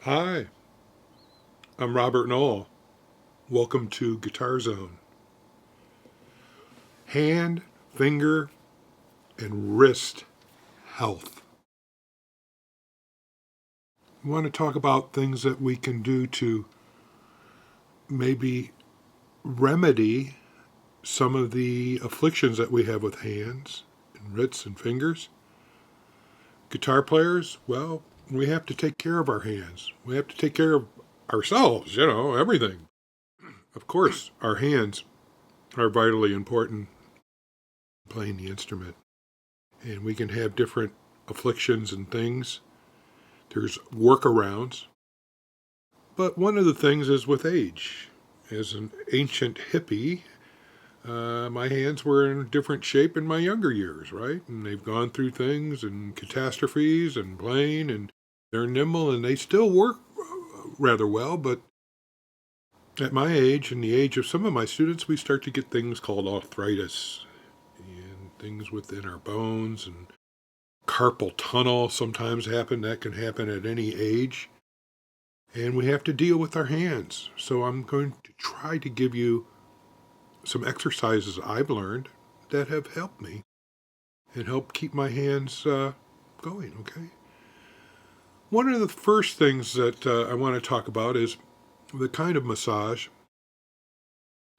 Hi, I'm Robert Knoll. Welcome to Guitar Zone. Hand, finger, and wrist health. We want to talk about things that we can do to maybe remedy some of the afflictions that we have with hands and wrists and fingers. Guitar players, well, we have to take care of our hands. We have to take care of ourselves, everything. Of course, our hands are vitally important in playing the instrument. And we can have different afflictions and things. There's workarounds. But one of the things is with age. As an ancient hippie, my hands were in a different shape in my younger years, right? And they've gone through things and catastrophes and playing, and they're nimble and they still work rather well. But at my age and the age of some of my students, we start to get things called arthritis and things within our bones, and carpal tunnel sometimes happen. That can happen at any age. And we have to deal with our hands. So I'm going to try to give you some exercises I've learned that have helped me and help keep my hands going, okay? One of the first things that I want to talk about is the kind of massage.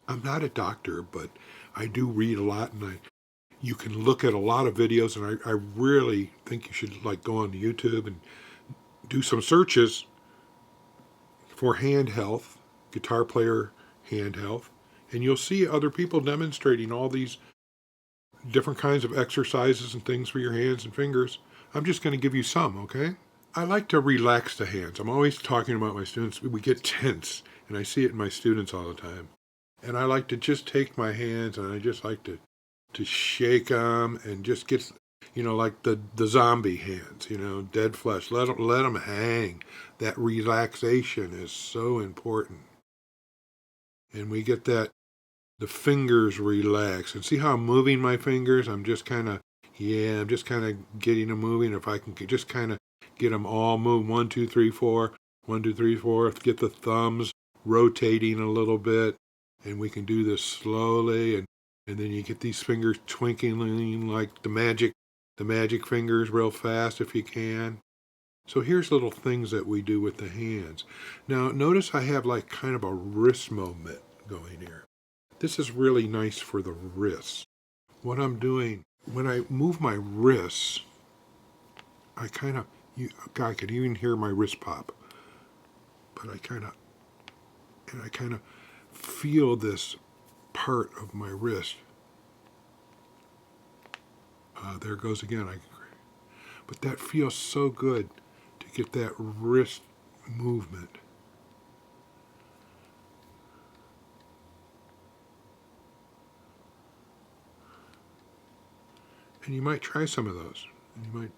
I'm not a doctor, but I do read a lot, and you can look at a lot of videos, and I really think you should go on YouTube and do some searches for hand health, guitar player hand health, and you'll see other people demonstrating all these different kinds of exercises and things for your hands and fingers. I'm just going to give you some, okay? I like to relax the hands. I'm always talking about my students. We get tense, and I see it in my students all the time. And I like to just take my hands, and I just like to shake them and just get, like the zombie hands, dead flesh. Let them hang. That relaxation is so important. And we get the fingers relax. And see how I'm moving my fingers? I'm just kind of getting them moving. If I can just kind of get them all moved. 1, 2, 3, 4. 1, 2, 3, 4. Get the thumbs rotating a little bit. And we can do this slowly. And then you get these fingers twinkling like the magic fingers real fast if you can. So here's little things that we do with the hands. Now notice I have kind of a wrist movement going here. This is really nice for the wrists. What I'm doing, when I move my wrists, I can even hear my wrist pop. But I kind of feel this part of my wrist. There it goes again. But that feels so good to get that wrist movement. And you might try some of those. You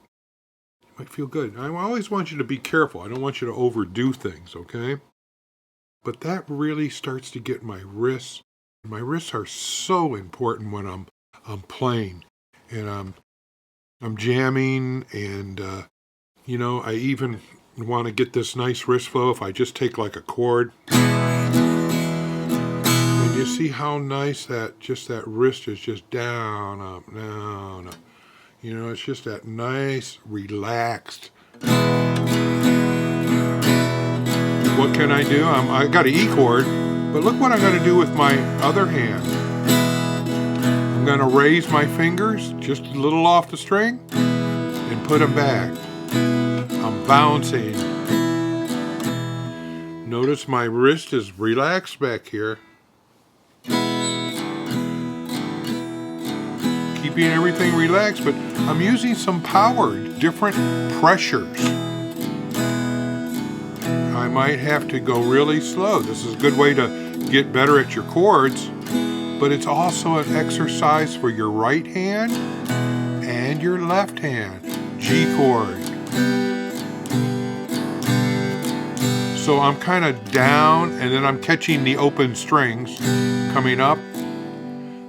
might feel good. I always want you to be careful. I don't want you to overdo things, okay? But that really starts to get my wrists. My wrists are so important when I'm playing and I'm jamming, and I even want to get this nice wrist flow if I just take a chord. And you see how nice that wrist is just down, up, down, up. It's just that nice, relaxed. What can I do? I got an E chord, but look what I'm going to do with my other hand. I'm going to raise my fingers just a little off the string and put them back. I'm bouncing. Notice my wrist is relaxed back here. Keeping everything relaxed, but I'm using some power, different pressures. I might have to go really slow. This is a good way to get better at your chords, but it's also an exercise for your right hand and your left hand. G chord. So I'm kind of down, and then I'm catching the open strings coming up.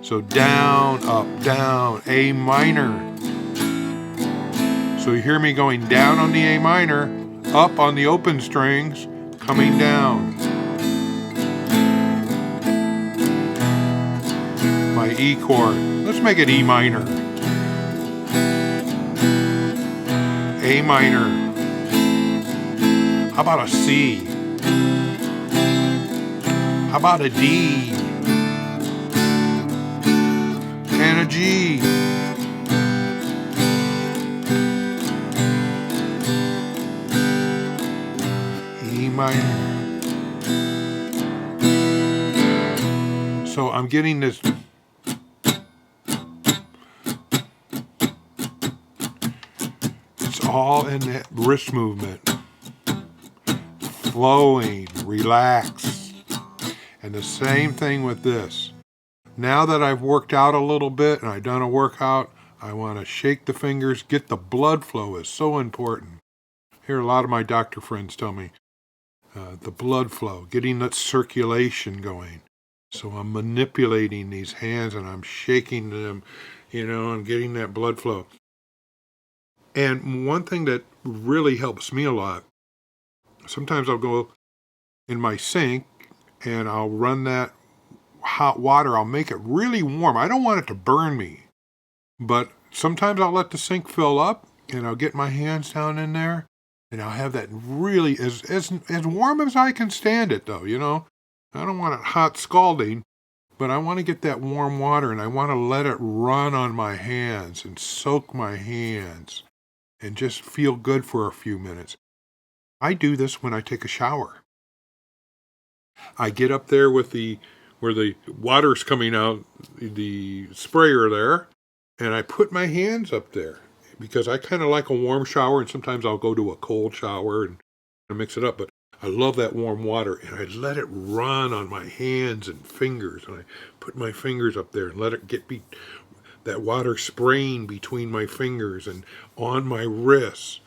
So down, up, down, A minor. So you hear me going down on the A minor, up on the open strings, coming down. My E chord. Let's make it E minor. A minor. How about a C? How about a D? And a G? E minor. So I'm getting this. It's all in that wrist movement. Flowing, relax. And the same thing with this. Now that I've worked out a little bit and I've done a workout, I want to shake the fingers. Get the blood flow is so important. I hear a lot of my doctor friends tell me the blood flow, getting that circulation going. So I'm manipulating these hands and I'm shaking them, and getting that blood flow. And one thing that really helps me a lot, sometimes I'll go in my sink and I'll run that hot water. I'll make it really warm. I don't want it to burn me, but sometimes I'll let the sink fill up and I'll get my hands down in there and I'll have that really as warm as I can stand it though, I don't want it hot scalding, but I want to get that warm water and I want to let it run on my hands and soak my hands and just feel good for a few minutes. I do this when I take a shower. I get up there with where the water's coming out, the sprayer there, and I put my hands up there because I kind of like a warm shower, and sometimes I'll go to a cold shower and mix it up, but I love that warm water, and I let it run on my hands and fingers, and I put my fingers up there and let it that water spraying between my fingers and on my wrists,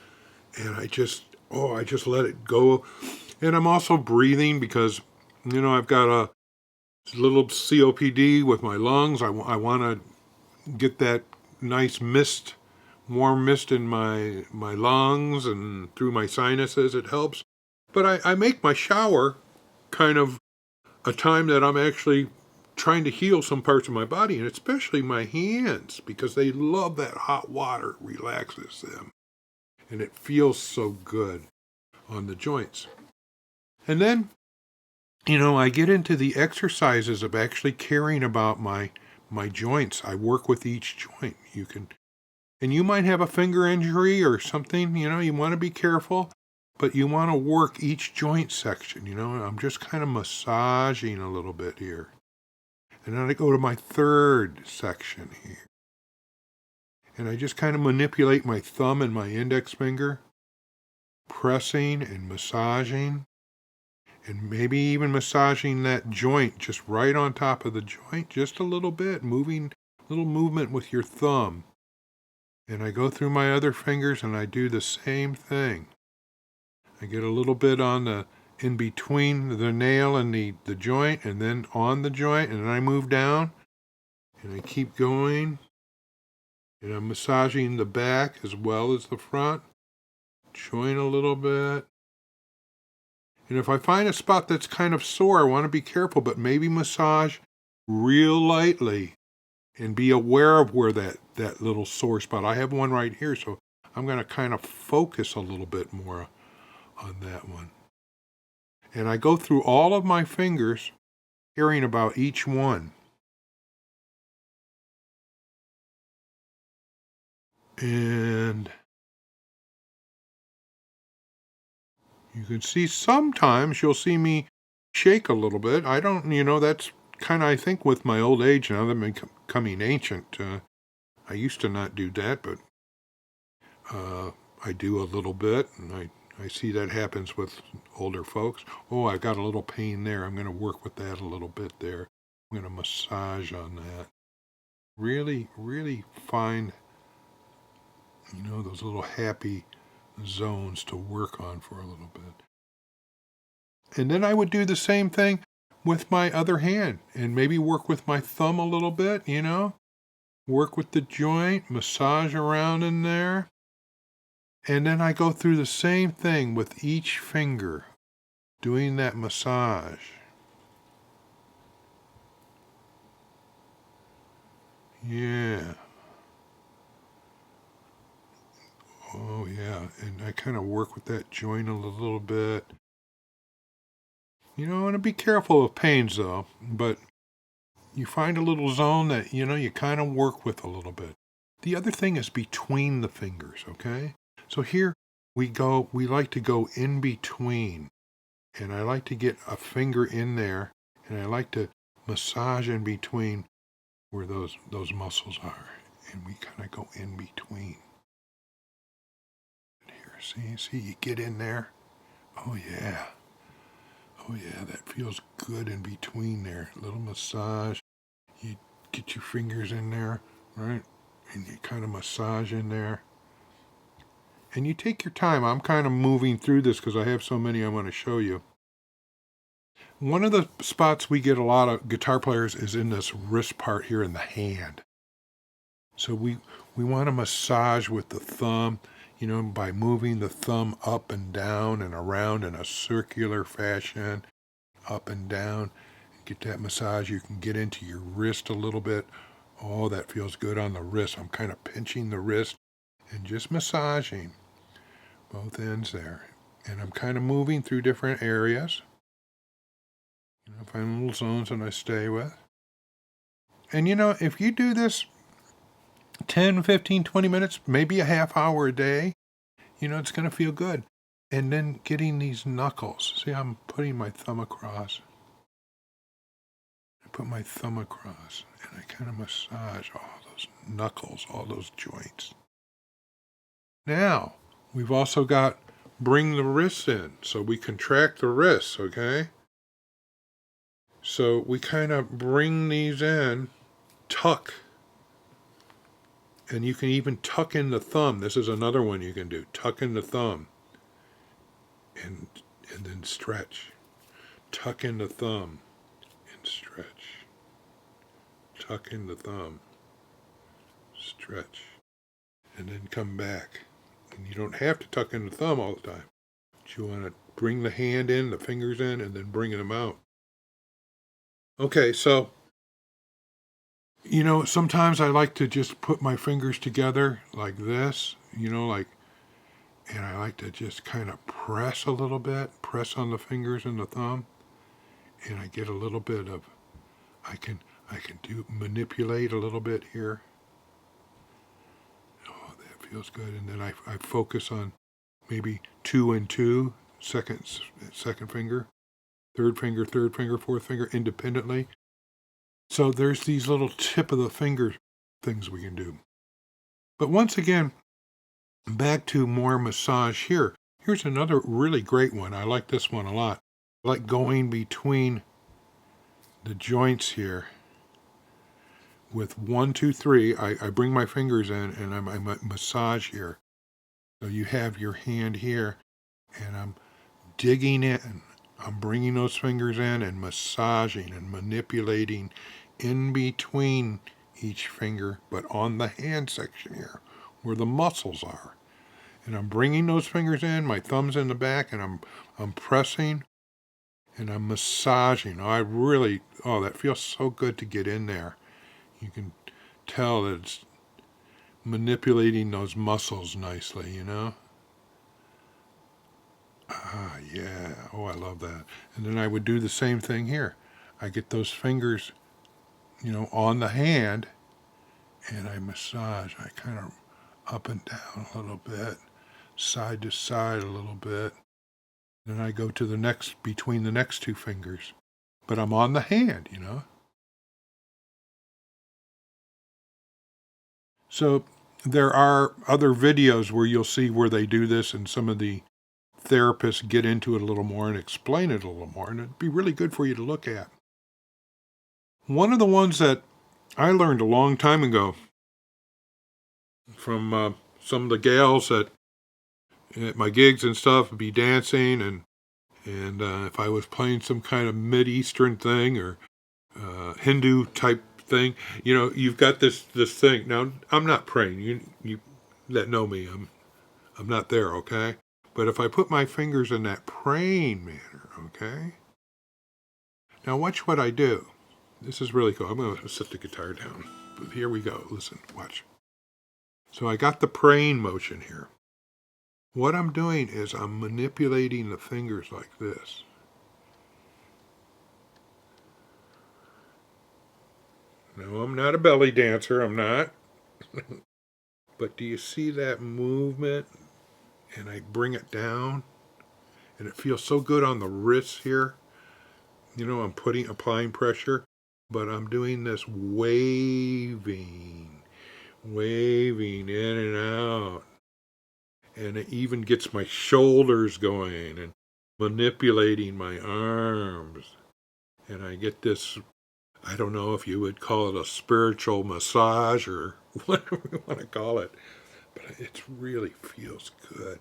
and I just let it go. And I'm also breathing because, I've got a little COPD with my lungs. I want to get that nice mist, warm mist in my lungs and through my sinuses. It helps. But I make my shower kind of a time that I'm actually trying to heal some parts of my body, and especially my hands, because they love that hot water. It relaxes them. And it feels so good on the joints. And then, I get into the exercises of actually caring about my joints. I work with each joint. And you might have a finger injury or something, you want to be careful, but you want to work each joint section, I'm just kind of massaging a little bit here. And then I go to my third section here. And I just kind of manipulate my thumb and my index finger, pressing and massaging. And maybe even massaging that joint just right on top of the joint, just a little bit, little movement with your thumb. And I go through my other fingers and I do the same thing. I get a little bit in between the nail and the joint, and then on the joint, and then I move down, and I keep going. And I'm massaging the back as well as the front, joint a little bit. And if I find a spot that's kind of sore, I want to be careful, but maybe massage real lightly and be aware of where that little sore spot. I have one right here, so I'm going to kind of focus a little bit more on that one. And I go through all of my fingers, caring about each one. And you can see sometimes you'll see me shake a little bit. I don't, that's kind of, I think, with my old age now that I'm becoming ancient. I used to not do that, but I do a little bit, and I see that happens with older folks. Oh, I got a little pain there. I'm going to work with that a little bit there. I'm going to massage on that. Really, really find, those little happy zones to work on for a little bit. And then I would do the same thing with my other hand and maybe work with my thumb a little bit, work with the joint, massage around in there. And then I go through the same thing with each finger, doing that massage. Yeah. Oh, yeah. And I kind of work with that joint a little bit. And be careful of pains, though. But you find a little zone that, you kind of work with a little bit. The other thing is between the fingers, okay? So here we like to go in between. And I like to get a finger in there, and I like to massage in between where those muscles are. And we kind of go in between. Here, see, you get in there. Oh, yeah. Oh, yeah, that feels good in between there. A little massage. You get your fingers in there, right? And you kind of massage in there. And you take your time. I'm kind of moving through this because I have so many I want to show you. One of the spots we get a lot of guitar players is in this wrist part here in the hand. So we want to massage with the thumb, by moving the thumb up and down and around in a circular fashion, up and down. Get that massage. You can get into your wrist a little bit. Oh, that feels good on the wrist. I'm kind of pinching the wrist and just massaging both ends there. And I'm kind of moving through different areas. Find little zones that I stay with. And if you do this 10, 15, 20 minutes, maybe a half hour a day, it's going to feel good. And then getting these knuckles. See, I'm putting my thumb across. I put my thumb across and I kind of massage all those knuckles, all those joints. Now, we've also got bring the wrists in. So we contract the wrists, okay? So we kind of bring these in, tuck. And you can even tuck in the thumb. This is another one you can do. Tuck in the thumb. And then stretch. Tuck in the thumb and stretch. Tuck in the thumb. Stretch. And then come back. And you don't have to tuck in the thumb all the time. But you want to bring the hand in, the fingers in, and then bring them out. Okay, so, sometimes I like to just put my fingers together like this, and I like to just kind of press a little bit, press on the fingers and the thumb, and I get a little bit of, I can manipulate a little bit here. Oh, that feels good. And then I focus on maybe 2 and 2, second finger, third finger, fourth finger, independently. So there's these little tip of the finger things we can do. But once again, back to more massage here. Here's another really great one. I like this one a lot. I like going between the joints here with 1, 2, 3. I bring my fingers in and I massage here. So you have your hand here and I'm digging in. I'm bringing those fingers in and massaging and manipulating in between each finger, but on the hand section here where the muscles are. And I'm bringing those fingers in, my thumb's in the back, and I'm pressing and I'm massaging. That feels so good to get in there. You can tell that it's manipulating those muscles nicely, Ah, yeah. Oh, I love that. And then I would do the same thing here. I get those fingers, on the hand, and I massage. I kind of up and down a little bit, side to side a little bit. Then I go to between the next 2 fingers. But I'm on the hand, So there are other videos where you'll see where they do this, and some of the therapists get into it a little more and explain it a little more, and it'd be really good for you to look at. One of the ones that I learned a long time ago from some of the gals at my gigs and stuff would be dancing, and if I was playing some kind of Mid-Eastern thing or Hindu type thing, you've got this thing. Now, I'm not praying. You that know me, I'm not there, okay? But if I put my fingers in that praying manner, okay? Now watch what I do. This is really cool. I'm going to set the guitar down. But here we go. Listen, watch. So I got the praying motion here. What I'm doing is I'm manipulating the fingers like this. No, I'm not a belly dancer. I'm not. But do you see that movement? And I bring it down. And it feels so good on the wrists here. You know, I'm applying pressure. But I'm doing this waving in and out. And it even gets my shoulders going and manipulating my arms. And I get this, I don't know if you would call it a spiritual massage or whatever you want to call it, but it really feels good.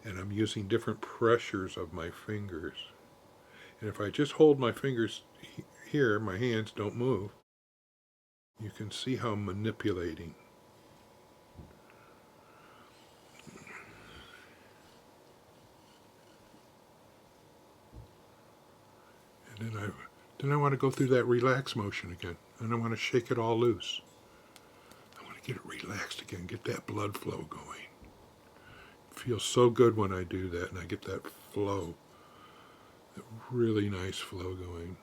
And I'm using different pressures of my fingers. And if I just hold my fingers here, my hands don't move, you can see how I'm manipulating. And then I want to go through that relax motion again. And I want to shake it all loose. I want to get it relaxed again, get that blood flow going. It feels so good when I do that and I get that flow, that really nice flow going.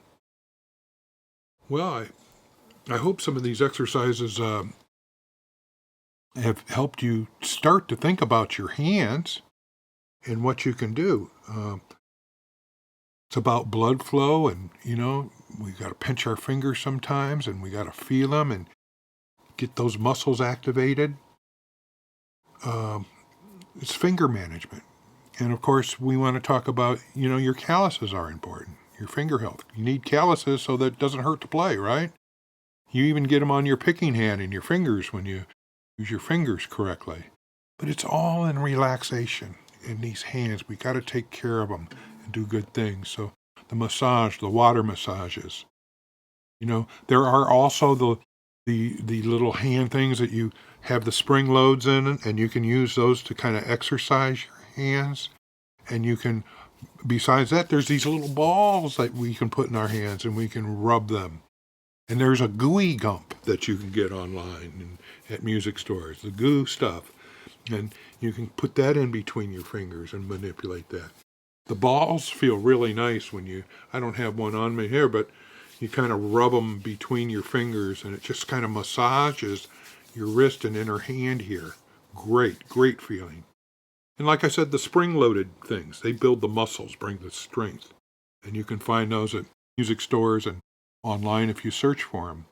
Well, I hope some of these exercises have helped you start to think about your hands and what you can do. It's about blood flow, and, you know, we got to pinch our fingers sometimes, and we got to feel them and get those muscles activated. It's finger management. And, of course, we want to talk about, you know, your calluses are important, your finger health. You need calluses so that it doesn't hurt to play, right? You even get them on your picking hand and your fingers when you use your fingers correctly. But it's all in relaxation in these hands. We got to take care of them and do good things. So the massage, the water massages. You know, there are also the little hand things that you have the spring loads in, and you can use those to kind of exercise your hands. And you can, besides that, there's these little balls that we can put in our hands and we can rub them. And there's a gooey gump that you can get online and at music stores, the goo stuff. And you can put that in between your fingers and manipulate that. The balls feel really nice I don't have one on me here, but you kind of rub them between your fingers and it just kind of massages your wrist and inner hand here. Great, great feeling. And like I said, the spring-loaded things, they build the muscles, bring the strength. And you can find those at music stores and online if you search for them.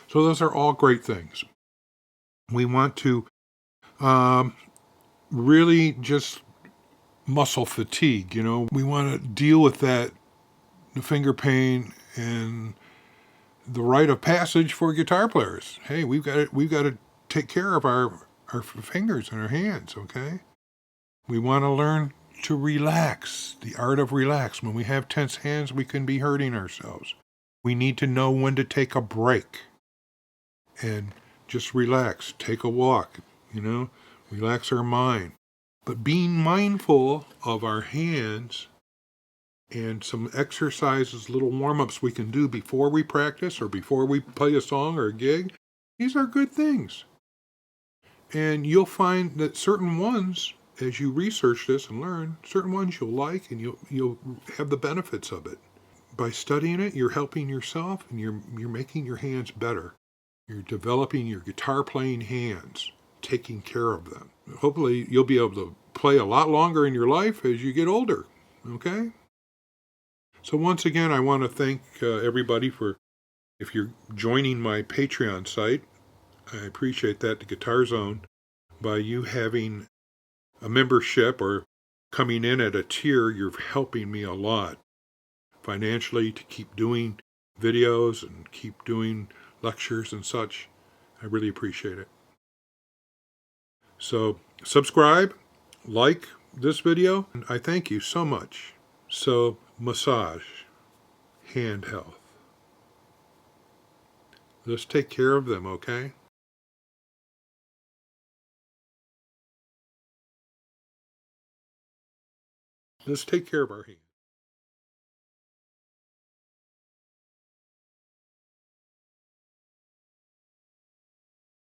So those are all great things. We want to really just muscle fatigue, you know. We want to deal with that, the finger pain and the rite of passage for guitar players. Hey, we've got to take care of our fingers and our hands, okay? We want to learn to relax, the art of relax. When we have tense hands, we can be hurting ourselves. We need to know when to take a break and just relax, take a walk, you know, relax our mind. But being mindful of our hands and some exercises, little warm-ups we can do before we practice or before we play a song or a gig, these are good things. And you'll find that certain ones, as you research this and learn, certain ones you'll like and you'll have the benefits of it. By studying it, you're helping yourself and you're making your hands better. You're developing your guitar playing hands, taking care of them. Hopefully you'll be able to play a lot longer in your life as you get older, okay? So once again, I want to thank everybody if you're joining my Patreon site. I appreciate that, the Guitar Zone, by you having a membership or coming in at a tier, you're helping me a lot financially to keep doing videos and keep doing lectures and such. I really appreciate it. So subscribe, like this video, and I thank you so much. So massage, hand health. Let's take care of them, okay? Let's take care of our hands.